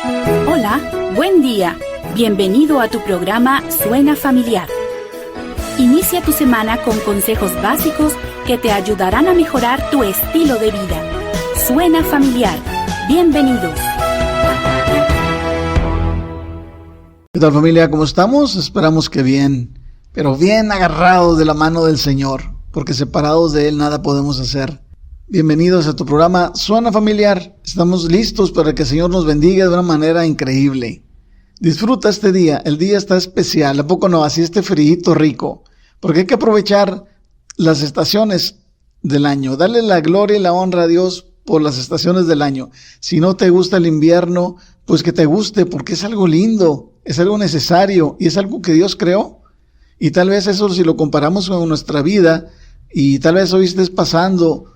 Hola, buen día. Bienvenido a tu programa Suena Familiar. Inicia tu semana con consejos básicos que te ayudarán a mejorar tu estilo de vida. Suena Familiar. Bienvenidos. ¿Qué tal, familia? ¿Cómo estamos? Esperamos que bien, pero bien agarrados de la mano del Señor, porque separados de Él nada podemos hacer. Bienvenidos a tu programa Suena Familiar. Estamos listos para que el Señor nos bendiga de una manera increíble. Disfruta este día, el día está especial, ¿a poco no? Así este frío rico, porque hay que aprovechar las estaciones del año, darle la gloria y la honra a Dios por las estaciones del año. Si no te gusta el invierno, pues que te guste, porque es algo lindo, es algo necesario y es algo que Dios creó. Y tal vez eso, si lo comparamos con nuestra vida, y tal vez hoy estés pasando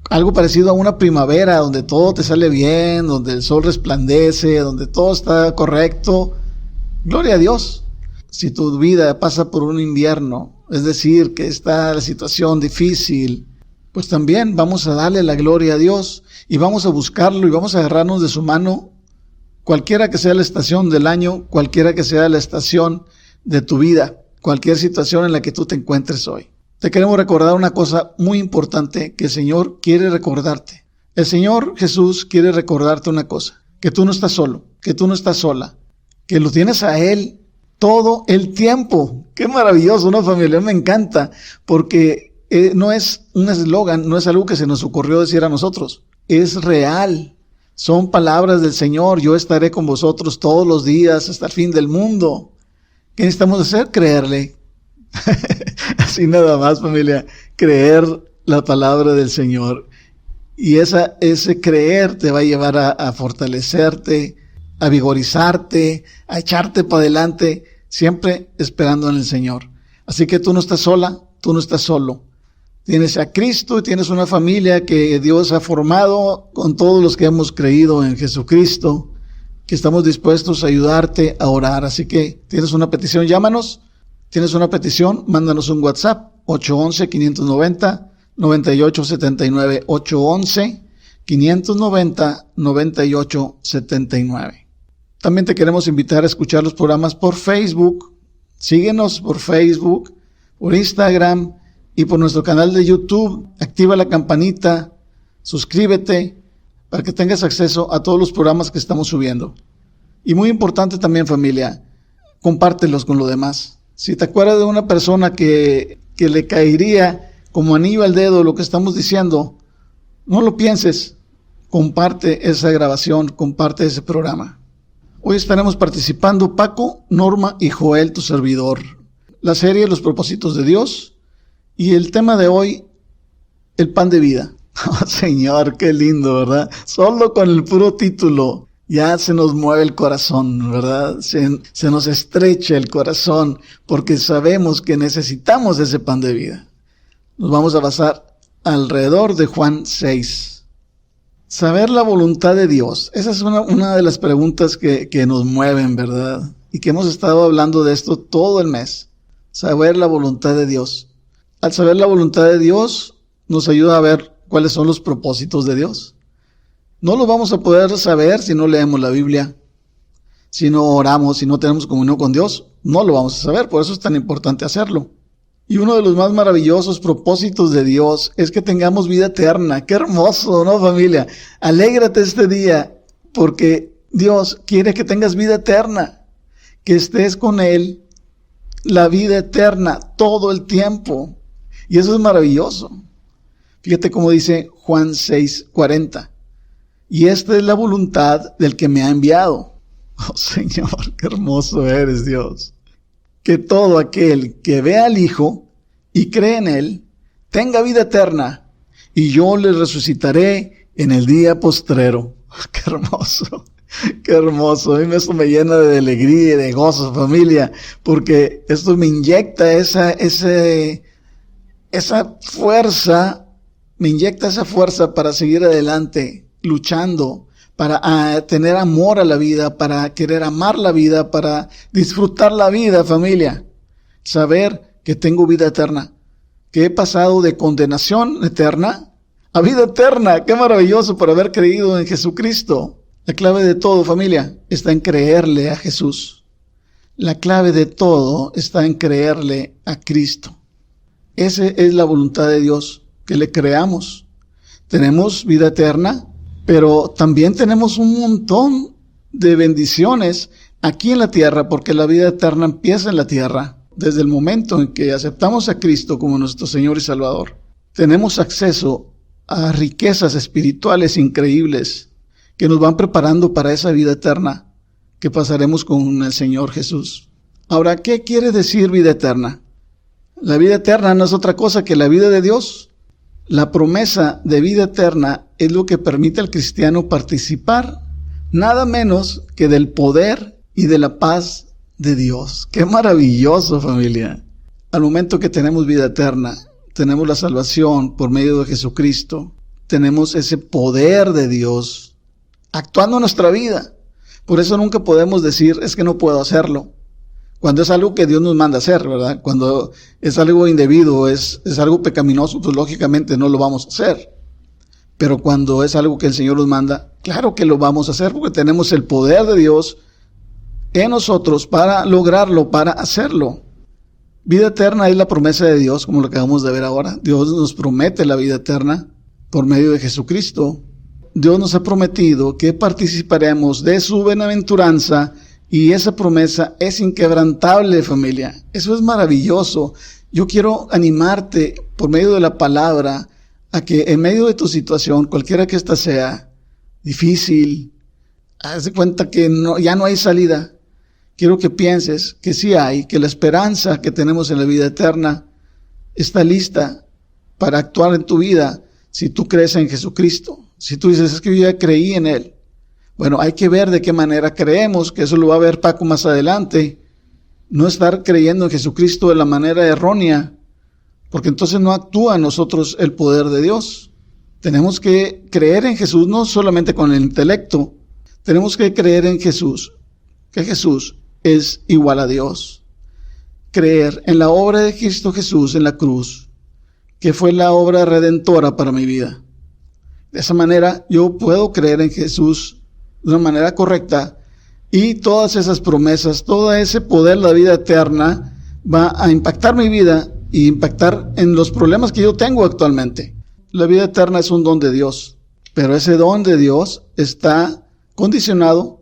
algo parecido a una primavera, donde todo te sale bien, donde el sol resplandece, donde todo está correcto, gloria a Dios. Si tu vida pasa por un invierno, es decir, que está la situación difícil, pues también vamos a darle la gloria a Dios y vamos a buscarlo y vamos a agarrarnos de su mano, cualquiera que sea la estación del año, cualquiera que sea la estación de tu vida, cualquier situación en la que tú te encuentres hoy. Te queremos recordar una cosa muy importante que el Señor quiere recordarte. El Señor Jesús quiere recordarte una cosa, que tú no estás solo, que tú no estás sola, que lo tienes a Él todo el tiempo. Qué maravilloso, ¿no, familia? Me encanta, porque no es un eslogan, no es algo que se nos ocurrió decir a nosotros, es real. Son palabras del Señor, yo estaré con vosotros todos los días hasta el fin del mundo. ¿Qué necesitamos hacer? Creerle. Así nada más, familia, creer la palabra del Señor. Y ese creer te va a llevar a fortalecerte, a vigorizarte, a echarte para adelante, siempre esperando en el Señor. Así que tú no estás sola, tú no estás solo. Tienes a Cristo y tienes una familia que Dios ha formado con todos los que hemos creído en Jesucristo, que estamos dispuestos a ayudarte a orar. Así que tienes una petición, llámanos. Tienes una petición, mándanos un WhatsApp, 811-590-9879, 811-590-9879. También te queremos invitar a escuchar los programas por Facebook. Síguenos por Facebook, por Instagram y por nuestro canal de YouTube. Activa la campanita, suscríbete para que tengas acceso a todos los programas que estamos subiendo. Y muy importante también, familia, compártelos con los demás. Si te acuerdas de una persona que le caería como anillo al dedo lo que estamos diciendo, no lo pienses, comparte esa grabación, comparte ese programa. Hoy estaremos participando Paco, Norma y Joel, tu servidor. La serie Los propósitos de Dios y el tema de hoy, el pan de vida. Oh, Señor, qué lindo, ¿verdad? Solo con el puro título ya se nos mueve el corazón, ¿verdad? Se nos estrecha el corazón porque sabemos que necesitamos ese pan de vida. Nos vamos a basar alrededor de Juan 6. Saber la voluntad de Dios. Esa es una de las preguntas que nos mueven, ¿verdad? Y que hemos estado hablando de esto todo el mes. Saber la voluntad de Dios. Al saber la voluntad de Dios, nos ayuda a ver cuáles son los propósitos de Dios. No lo vamos a poder saber si no leemos la Biblia, si no oramos, si no tenemos comunión con Dios, no lo vamos a saber, por eso es tan importante hacerlo. Y uno de los más maravillosos propósitos de Dios es que tengamos vida eterna. ¡Qué hermoso!, ¿no, familia? Alégrate este día, porque Dios quiere que tengas vida eterna, que estés con Él, la vida eterna, todo el tiempo. Y eso es maravilloso. Fíjate cómo dice Juan 6:40. Y esta es la voluntad del que me ha enviado. Oh, Señor, qué hermoso eres, Dios. Que todo aquel que vea al Hijo y cree en Él, tenga vida eterna, y yo le resucitaré en el día postrero. Oh, qué hermoso, qué hermoso. A mí eso me llena de alegría y de gozo, familia, porque esto me inyecta esa fuerza, para seguir adelante, luchando, para tener amor a la vida, para querer amar la vida, para disfrutar la vida, familia. Saber que tengo vida eterna, que he pasado de condenación eterna a vida eterna. Qué maravilloso por haber creído en Jesucristo. La clave de todo, familia, está en creerle a Jesús. La clave de todo está en creerle a Cristo. Esa es la voluntad de Dios, que le creamos. Tenemos vida eterna, pero también tenemos un montón de bendiciones aquí en la tierra, porque la vida eterna empieza en la tierra. Desde el momento en que aceptamos a Cristo como nuestro Señor y Salvador, tenemos acceso a riquezas espirituales increíbles que nos van preparando para esa vida eterna que pasaremos con el Señor Jesús. Ahora, ¿qué quiere decir vida eterna? La vida eterna no es otra cosa que la vida de Dios. La promesa de vida eterna es lo que permite al cristiano participar nada menos que del poder y de la paz de Dios. ¡Qué maravilloso, familia! Al momento que tenemos vida eterna, tenemos la salvación por medio de Jesucristo, tenemos ese poder de Dios actuando en nuestra vida. Por eso nunca podemos decir, es que no puedo hacerlo. Cuando es algo que Dios nos manda hacer, ¿verdad? Cuando es algo indebido, es algo pecaminoso, pues lógicamente no lo vamos a hacer. Pero cuando es algo que el Señor nos manda, claro que lo vamos a hacer porque tenemos el poder de Dios en nosotros para lograrlo, para hacerlo. Vida eterna es la promesa de Dios, como lo acabamos de ver ahora. Dios nos promete la vida eterna por medio de Jesucristo. Dios nos ha prometido que participaremos de su bienaventuranza y esa promesa es inquebrantable, familia. Eso es maravilloso. Yo quiero animarte por medio de la palabra a que en medio de tu situación, cualquiera que ésta sea, difícil, haz de cuenta que ya no hay salida. Quiero que pienses que sí hay, que la esperanza que tenemos en la vida eterna está lista para actuar en tu vida si tú crees en Jesucristo. Si tú dices, es que yo ya creí en Él. Bueno, hay que ver de qué manera creemos, que eso lo va a ver Paco más adelante. No estar creyendo en Jesucristo de la manera errónea, porque entonces no actúa en nosotros el poder de Dios. Tenemos que creer en Jesús no solamente con el intelecto, tenemos que creer en Jesús, que Jesús es igual a Dios. Creer en la obra de Cristo Jesús en la cruz, que fue la obra redentora para mi vida. De esa manera yo puedo creer en Jesús de una manera correcta y todas esas promesas, todo ese poder de la vida eterna va a impactar mi vida y impactar en los problemas que yo tengo actualmente. La vida eterna es un don de Dios, pero ese don de Dios está condicionado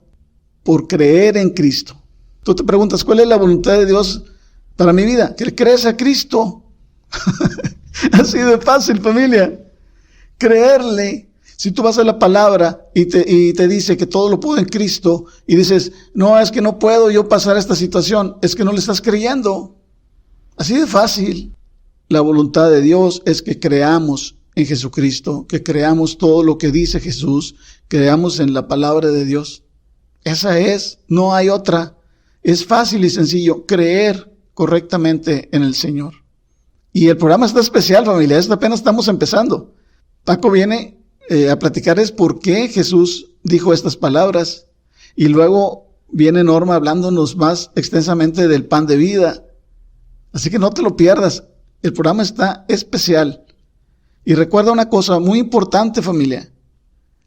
por creer en Cristo. Tú te preguntas, ¿cuál es la voluntad de Dios para mi vida? Que crees a Cristo. Así de fácil, familia. Creerle. Si tú vas a la palabra y te dice que todo lo puedo en Cristo y dices, no, es que no puedo yo pasar esta situación, es que no le estás creyendo. Así de fácil. La voluntad de Dios es que creamos en Jesucristo, que creamos todo lo que dice Jesús, creamos en la palabra de Dios. Esa es, no hay otra. Es fácil y sencillo creer correctamente en el Señor. Y el programa está especial, familia, esto apenas estamos empezando. Paco viene a platicarles por qué Jesús dijo estas palabras. Y luego viene Norma hablándonos más extensamente del pan de vida. Así que no te lo pierdas. El programa está especial. Y recuerda una cosa muy importante, familia.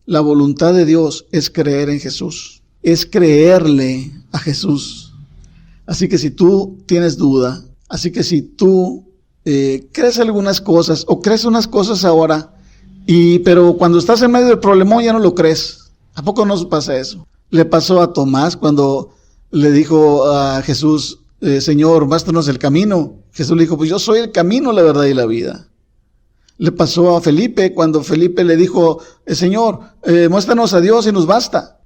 La voluntad de Dios es creer en Jesús. Es creerle a Jesús. Así que si tú tienes duda, así que si tú crees algunas cosas o crees unas cosas ahora, pero cuando estás en medio del problemón ya no lo crees. ¿A poco nos pasa eso? Le pasó a Tomás cuando le dijo a Jesús, Señor, muéstranos el camino. Jesús le dijo, pues yo soy el camino, la verdad y la vida. Le pasó a Felipe cuando Felipe le dijo, Señor, muéstranos a Dios y nos basta.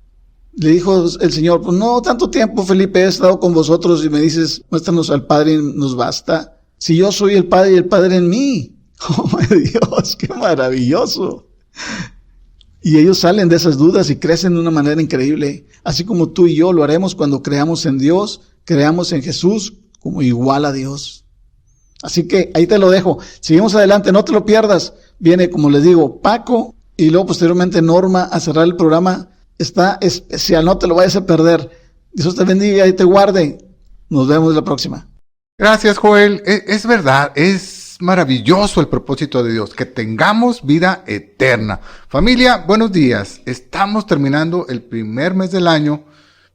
Le dijo el Señor, pues no tanto tiempo, Felipe, he estado con vosotros y me dices, muéstranos al Padre y nos basta. Si yo soy el Padre y el Padre en mí. ¡Oh, my Dios! ¡Qué maravilloso! Y ellos salen de esas dudas y crecen de una manera increíble. Así como tú y yo lo haremos cuando creamos en Dios, creamos en Jesús como igual a Dios. Así que ahí te lo dejo. Seguimos adelante, no te lo pierdas. Viene, como les digo, Paco y luego posteriormente Norma a cerrar el programa. Está especial, no te lo vayas a perder. Dios te bendiga y te guarde. Nos vemos la próxima. Gracias, Joel. Es verdad, es maravilloso el propósito de Dios, que tengamos vida eterna. Familia, buenos días. Estamos terminando el primer mes del año.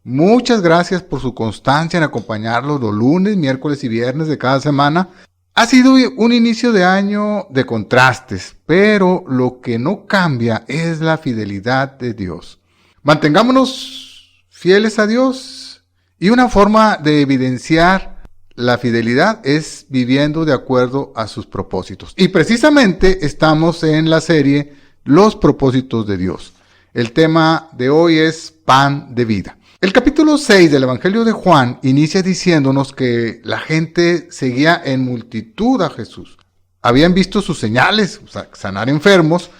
Muchas gracias por su constancia en acompañarlos los lunes, miércoles y viernes de cada semana. Ha sido un inicio de año de contrastes, pero lo que no cambia es la fidelidad de Dios. Mantengámonos fieles a Dios, y una forma de evidenciar la fidelidad es viviendo de acuerdo a sus propósitos. Y precisamente estamos en la serie Los propósitos de Dios. El tema de hoy es pan de vida. El capítulo 6 del Evangelio de Juan inicia diciéndonos que la gente seguía en multitud a Jesús. Habían visto sus señales, sanar enfermos,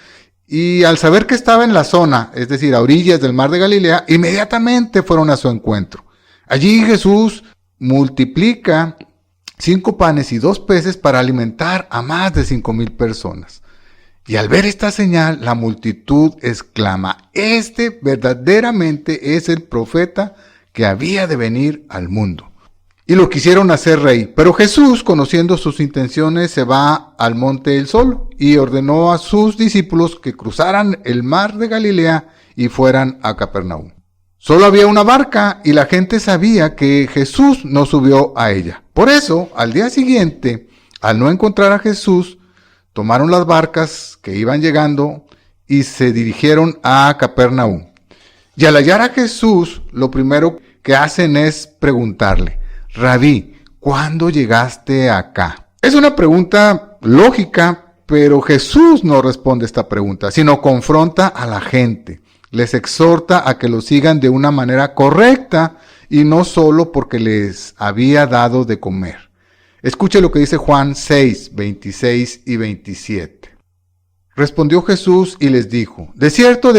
y al saber que estaba en la zona, es decir, a orillas del mar de Galilea, inmediatamente fueron a su encuentro. Allí Jesús multiplica 5 panes y 2 peces para alimentar a más de 5,000 personas. Y al ver esta señal, la multitud exclama: "Este verdaderamente es el profeta que había de venir al mundo". Y lo quisieron hacer rey. Pero Jesús, conociendo sus intenciones, se va al monte él solo y ordenó a sus discípulos que cruzaran el mar de Galilea y fueran a Capernaum. Solo había una barca y la gente sabía que Jesús no subió a ella. Por eso, al día siguiente, al no encontrar a Jesús, tomaron las barcas que iban llegando y se dirigieron a Capernaum. Y al hallar a Jesús, lo primero que hacen es preguntarle: "Rabí, ¿cuándo llegaste acá?". Es una pregunta lógica, pero Jesús no responde esta pregunta, sino confronta a la gente. Les exhorta a que lo sigan de una manera correcta y no solo porque les había dado de comer. Escuche lo que dice Juan 6, 26 y 27. Respondió Jesús y les dijo: de cierto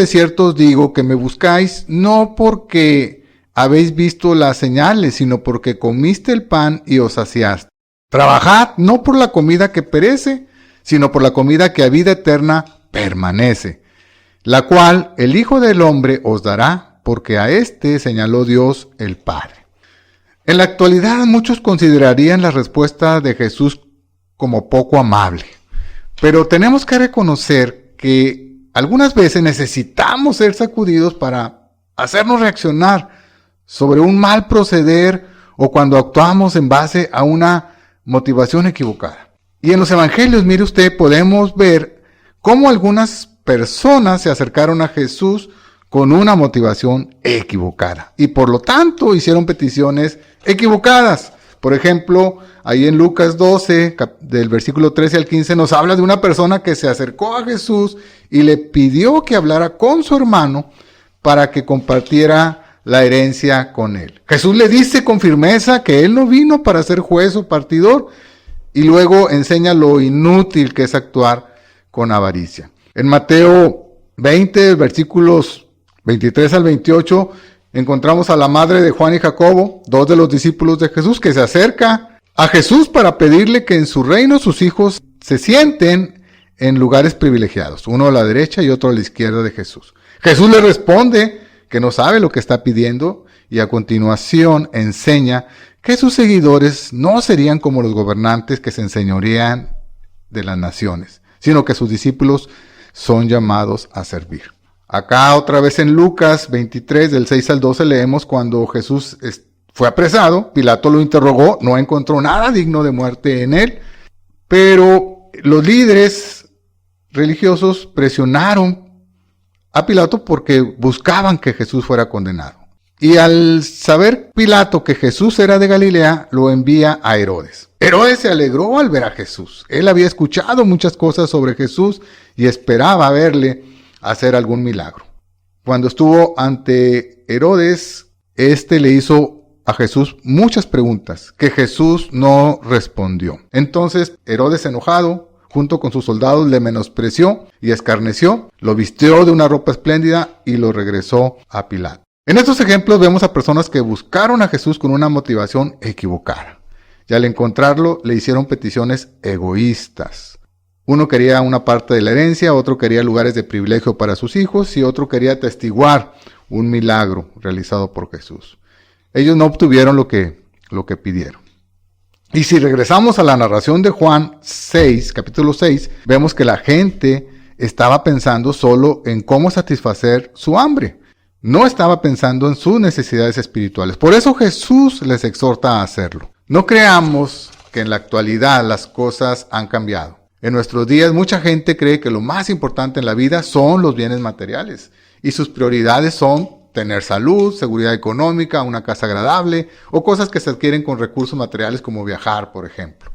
os digo que me buscáis no porque habéis visto las señales, sino porque comiste el pan y os saciaste. Trabajad no por la comida que perece, sino por la comida que a vida eterna permanece, la cual el Hijo del Hombre os dará, porque a éste señaló Dios el Padre. En la actualidad muchos considerarían la respuesta de Jesús como poco amable, pero tenemos que reconocer que algunas veces necesitamos ser sacudidos para hacernos reaccionar sobre un mal proceder o cuando actuamos en base a una motivación equivocada. Y en los evangelios, mire usted, podemos ver cómo algunas personas se acercaron a Jesús con una motivación equivocada y por lo tanto hicieron peticiones equivocadas. Por ejemplo, ahí en Lucas 12, del versículo 13 al 15, nos habla de una persona que se acercó a Jesús y le pidió que hablara con su hermano para que compartiera la herencia con él. Jesús le dice con firmeza que él no vino para ser juez o partidor y luego enseña lo inútil que es actuar con avaricia. En Mateo 20, versículos 23 al 28, encontramos a la madre de Juan y Jacobo, 2 de los discípulos de Jesús, que se acerca a Jesús para pedirle que en su reino sus hijos se sienten en lugares privilegiados, uno a la derecha y otro a la izquierda de Jesús. Jesús le responde que no sabe lo que está pidiendo y a continuación enseña que sus seguidores no serían como los gobernantes que se enseñorean de las naciones, sino que sus discípulos son llamados a servir. Acá otra vez en Lucas 23, del 6 al 12, leemos cuando Jesús fue apresado, Pilato lo interrogó, no encontró nada digno de muerte en él, pero los líderes religiosos presionaron a Pilato porque buscaban que Jesús fuera condenado. Y al saber Pilato que Jesús era de Galilea, lo envía a Herodes. Herodes se alegró al ver a Jesús. Él había escuchado muchas cosas sobre Jesús y esperaba verle hacer algún milagro. Cuando estuvo ante Herodes, le hizo a Jesús muchas preguntas que Jesús no respondió. Entonces Herodes, enojado, junto con sus soldados, le menospreció y escarneció, lo vistió de una ropa espléndida y lo regresó a Pilato. En estos ejemplos vemos a personas que buscaron a Jesús con una motivación equivocada. Y al encontrarlo, le hicieron peticiones egoístas. Uno quería una parte de la herencia, otro quería lugares de privilegio para sus hijos y otro quería atestiguar un milagro realizado por Jesús. Ellos no obtuvieron lo que pidieron. Y si regresamos a la narración de Juan 6, capítulo 6, vemos que la gente estaba pensando solo en cómo satisfacer su hambre. No estaba pensando en sus necesidades espirituales. Por eso Jesús les exhorta a hacerlo. No creamos que en la actualidad las cosas han cambiado. En nuestros días mucha gente cree que lo más importante en la vida son los bienes materiales. Y sus prioridades son tener salud, seguridad económica, una casa agradable o cosas que se adquieren con recursos materiales como viajar, por ejemplo.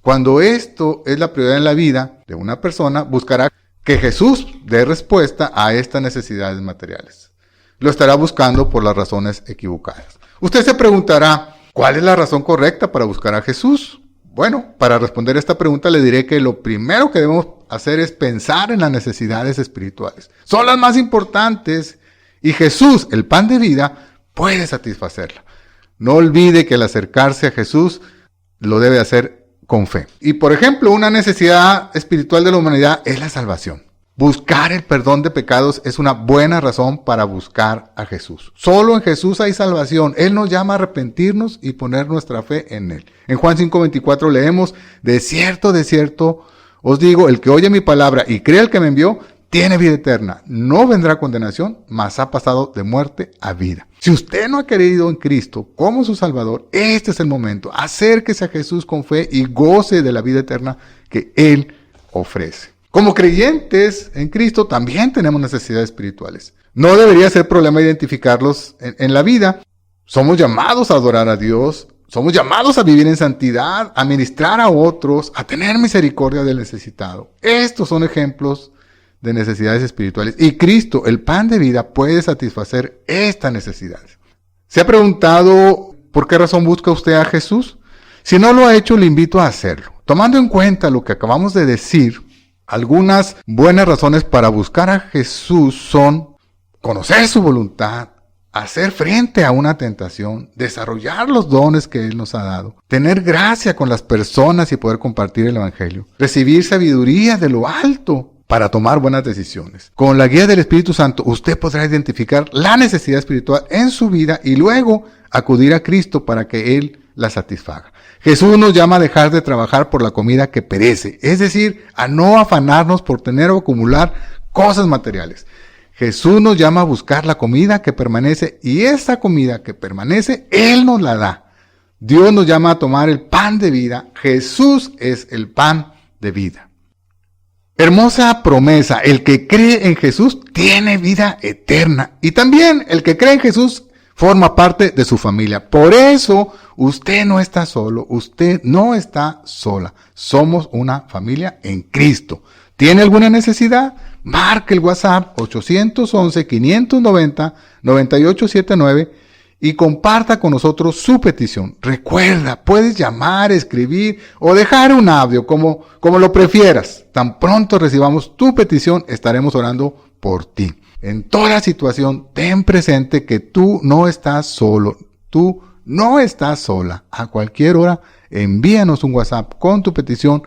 Cuando esto es la prioridad en la vida de una persona, buscará que Jesús dé respuesta a estas necesidades materiales. Lo estará buscando por las razones equivocadas. Usted se preguntará, ¿cuál es la razón correcta para buscar a Jesús? Bueno, para responder esta pregunta le diré que lo primero que debemos hacer es pensar en las necesidades espirituales. Son las más importantes y Jesús, el pan de vida, puede satisfacerla. No olvide que al acercarse a Jesús lo debe hacer con fe. Y por ejemplo, una necesidad espiritual de la humanidad es la salvación. Buscar el perdón de pecados es una buena razón para buscar a Jesús. Solo en Jesús hay salvación. Él nos llama a arrepentirnos y poner nuestra fe en Él. En Juan 5:24 leemos, de cierto, os digo, el que oye mi palabra y cree al que me envió, tiene vida eterna. No vendrá condenación, mas ha pasado de muerte a vida. Si usted no ha creído en Cristo como su Salvador, este es el momento. Acérquese a Jesús con fe y goce de la vida eterna que Él ofrece. Como creyentes en Cristo también tenemos necesidades espirituales. No debería ser problema identificarlos en la vida. Somos llamados a adorar a Dios, somos llamados a vivir en santidad, a ministrar a otros, a tener misericordia del necesitado. Estos son ejemplos de necesidades espirituales y Cristo, el pan de vida, puede satisfacer estas necesidades. ¿Se ha preguntado por qué razón busca usted a Jesús? Si no lo ha hecho, le invito a hacerlo. Tomando en cuenta lo que acabamos de decir, algunas buenas razones para buscar a Jesús son conocer su voluntad, hacer frente a una tentación, desarrollar los dones que Él nos ha dado, tener gracia con las personas y poder compartir el Evangelio, recibir sabiduría de lo alto para tomar buenas decisiones. Con la guía del Espíritu Santo, usted podrá identificar la necesidad espiritual en su vida y luego acudir a Cristo para que Él la satisfaga. Jesús nos llama a dejar de trabajar por la comida que perece, es decir, a no afanarnos por tener o acumular cosas materiales. Jesús nos llama a buscar la comida que permanece y esa comida que permanece, Él nos la da. Dios nos llama a tomar el pan de vida. Jesús es el pan de vida. Hermosa promesa, el que cree en Jesús tiene vida eterna y también el que cree en Jesús forma parte de su familia. Por eso usted no está solo, usted no está sola. Somos una familia en Cristo. ¿Tiene alguna necesidad? Marque el WhatsApp 811-590-9879 y comparta con nosotros su petición. Recuerda, puedes llamar, escribir o dejar un audio como lo prefieras. Tan pronto recibamos tu petición, estaremos orando por ti. En toda situación, ten presente que tú no estás solo, tú no estás sola. A cualquier hora, envíanos un WhatsApp con tu petición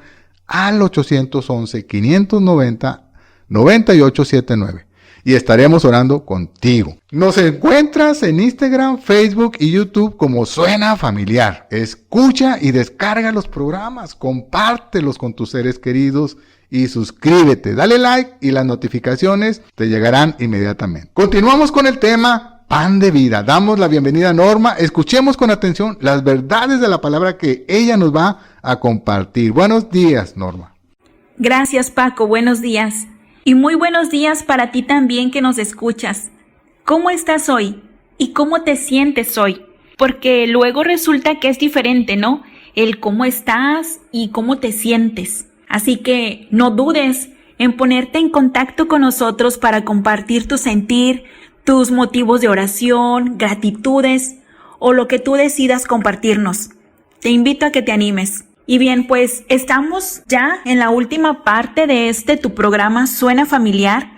al 811-590-9879 y estaremos orando contigo. Nos encuentras en Instagram, Facebook y YouTube como Suena Familiar. Escucha y descarga los programas, compártelos con tus seres queridos y suscríbete, dale like y las notificaciones te llegarán inmediatamente. Continuamos con el tema pan de vida. Damos la bienvenida a Norma. Escuchemos con atención las verdades de la palabra que ella nos va a compartir. Buenos días, Norma. Gracias, Paco. Buenos días. Y muy buenos días para ti también que nos escuchas. ¿Cómo estás hoy? ¿Y cómo te sientes hoy? Porque luego resulta que es diferente, ¿no? El cómo estás y cómo te sientes. Así que no dudes en ponerte en contacto con nosotros para compartir tu sentir, tus motivos de oración, gratitudes o lo que tú decidas compartirnos. Te invito a que te animes. Y bien, pues estamos ya en la última parte de tu programa Suena Familiar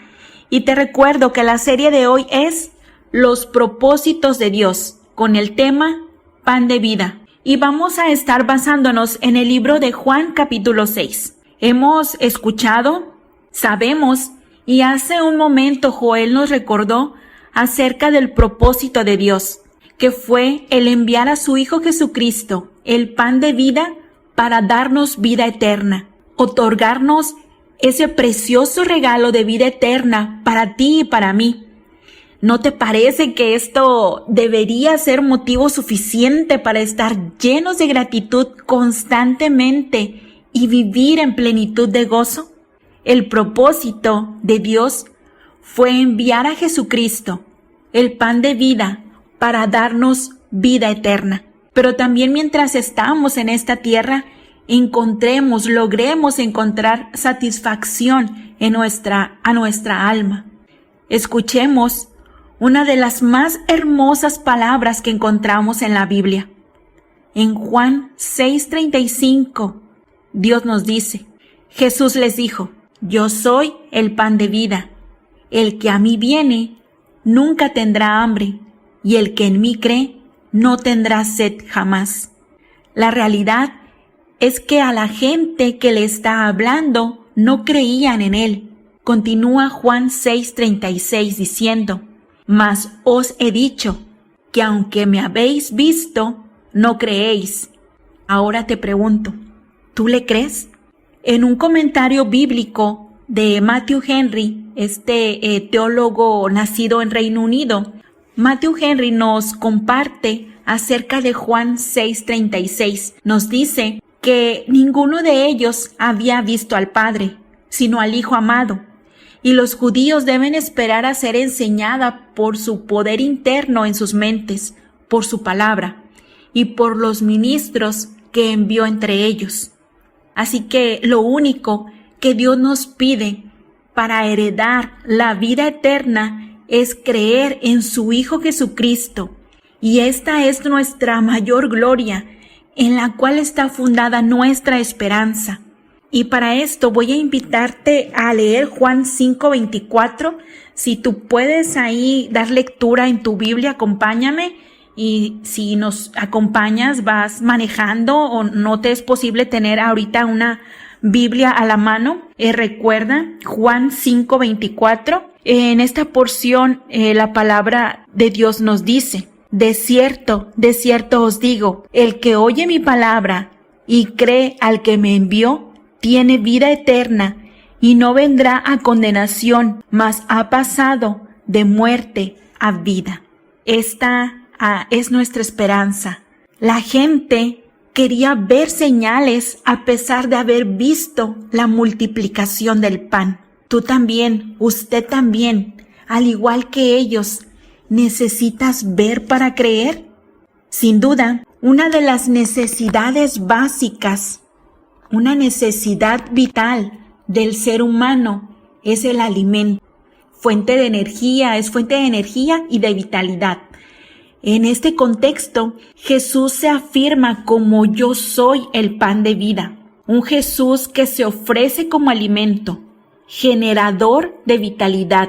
y te recuerdo que la serie de hoy es Los propósitos de Dios con el tema Pan de Vida y vamos a estar basándonos en el libro de Juan capítulo 6. Hemos escuchado, sabemos y hace un momento Joel nos recordó acerca del propósito de Dios, que fue el enviar a su Hijo Jesucristo el pan de vida para darnos vida eterna, otorgarnos ese precioso regalo de vida eterna para ti y para mí. ¿No te parece que esto debería ser motivo suficiente para estar llenos de gratitud constantemente y vivir en plenitud de gozo? El propósito de Dios fue enviar a Jesucristo, el pan de vida, para darnos vida eterna. Pero también mientras estamos en esta tierra, logremos encontrar satisfacción a nuestra alma. Escuchemos una de las más hermosas palabras que encontramos en la Biblia. En Juan 6:35, Dios nos dice, Jesús les dijo, yo soy el pan de vida. El que a mí viene, nunca tendrá hambre, y el que en mí cree, no tendrá sed jamás. La realidad es que a la gente que le está hablando no creían en él. Continúa Juan 6:36 diciendo, mas os he dicho que aunque me habéis visto, no creéis. Ahora te pregunto, ¿tú le crees? En un comentario bíblico de Matthew Henry, teólogo nacido en Reino Unido, Matthew Henry nos comparte acerca de Juan 6:36. Nos dice que ninguno de ellos había visto al Padre, sino al Hijo amado. Y los judíos deben esperar a ser enseñada por su poder interno en sus mentes, por su palabra y por los ministros que envió entre ellos. Así que lo único que Dios nos pide para heredar la vida eterna es creer en su Hijo Jesucristo. Y esta es nuestra mayor gloria, en la cual está fundada nuestra esperanza. Y para esto voy a invitarte a leer Juan 5:24. Si tú puedes ahí dar lectura en tu Biblia, acompáñame. Y si nos acompañas, vas manejando o no te es posible tener ahorita una Biblia a la mano, recuerda Juan 5:24. En esta porción la palabra de Dios nos dice, de cierto os digo, el que oye mi palabra y cree al que me envió, tiene vida eterna y no vendrá a condenación, mas ha pasado de muerte a vida. Esta es nuestra esperanza. La gente quería ver señales a pesar de haber visto la multiplicación del pan. Tú también, usted también, al igual que ellos, ¿necesitas ver para creer? Sin duda, una de las necesidades básicas, una necesidad vital del ser humano es el alimento. Es fuente de energía y de vitalidad. En este contexto, Jesús se afirma como yo soy el pan de vida. Un Jesús que se ofrece como alimento, generador de vitalidad.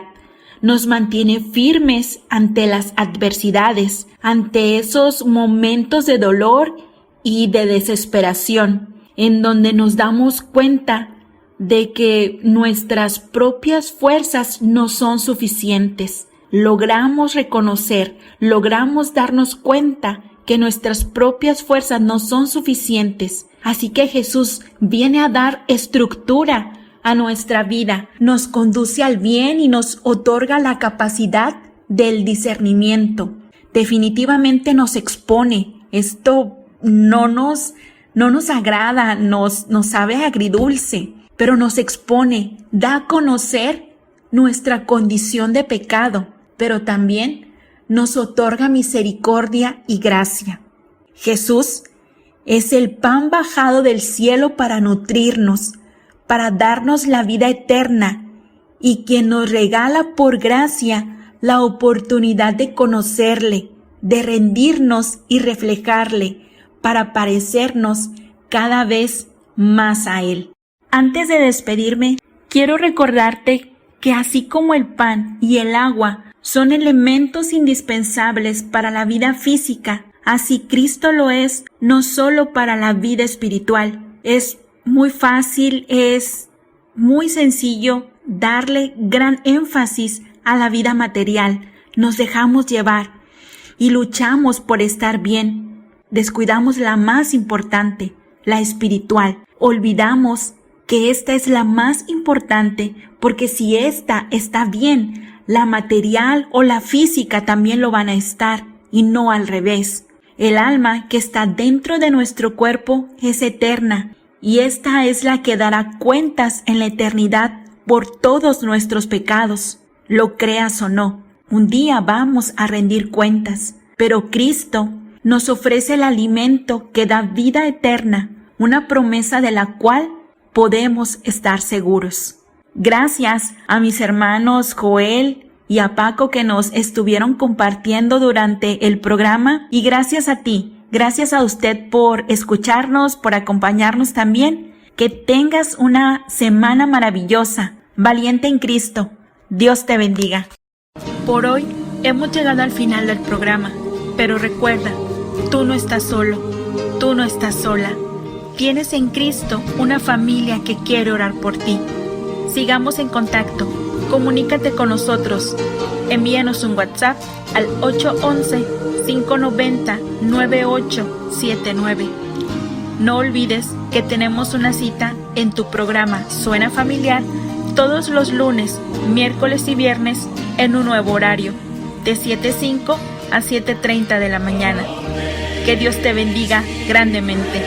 Nos mantiene firmes ante las adversidades, ante esos momentos de dolor y de desesperación, en donde nos damos cuenta de que nuestras propias fuerzas no son suficientes. Logramos reconocer, logramos darnos cuenta que nuestras propias fuerzas no son suficientes. Así que Jesús viene a dar estructura a nuestra vida, nos conduce al bien y nos otorga la capacidad del discernimiento. Definitivamente nos expone. Esto no nos agrada, nos sabe agridulce, pero nos expone, da a conocer nuestra condición de pecado, pero también nos otorga misericordia y gracia. Jesús es el pan bajado del cielo para nutrirnos, para darnos la vida eterna, y quien nos regala por gracia la oportunidad de conocerle, de rendirnos y reflejarle, para parecernos cada vez más a Él. Antes de despedirme, quiero recordarte que así como el pan y el agua son elementos indispensables para la vida física, así Cristo lo es no solo para la vida espiritual. Es muy fácil, es muy sencillo darle gran énfasis a la vida material. Nos dejamos llevar y luchamos por estar bien. descuidamos la más importante, la espiritual. Olvidamos que esta es la más importante, porque si esta está bien, la material o la física también lo van a estar, y no al revés. El alma que está dentro de nuestro cuerpo es eterna, y esta es la que dará cuentas en la eternidad por todos nuestros pecados. Lo creas o no, un día vamos a rendir cuentas, pero Cristo nos ofrece el alimento que da vida eterna, una promesa de la cual podemos estar seguros. Gracias a mis hermanos Joel y a Paco que nos estuvieron compartiendo durante el programa, y gracias a ti, gracias a usted por escucharnos, por acompañarnos también. Que tengas una semana maravillosa, valiente en Cristo. Dios te bendiga. Por hoy hemos llegado al final del programa, pero recuerda, tú no estás solo, tú no estás sola. Tienes en Cristo una familia que quiere orar por ti. Sigamos en contacto, comunícate con nosotros. Envíanos un WhatsApp al 811-590-9879. No olvides que tenemos una cita en tu programa Suena Familiar todos los lunes, miércoles y viernes en un nuevo horario, de 7:05 a 7:30 de la mañana. Que Dios te bendiga grandemente.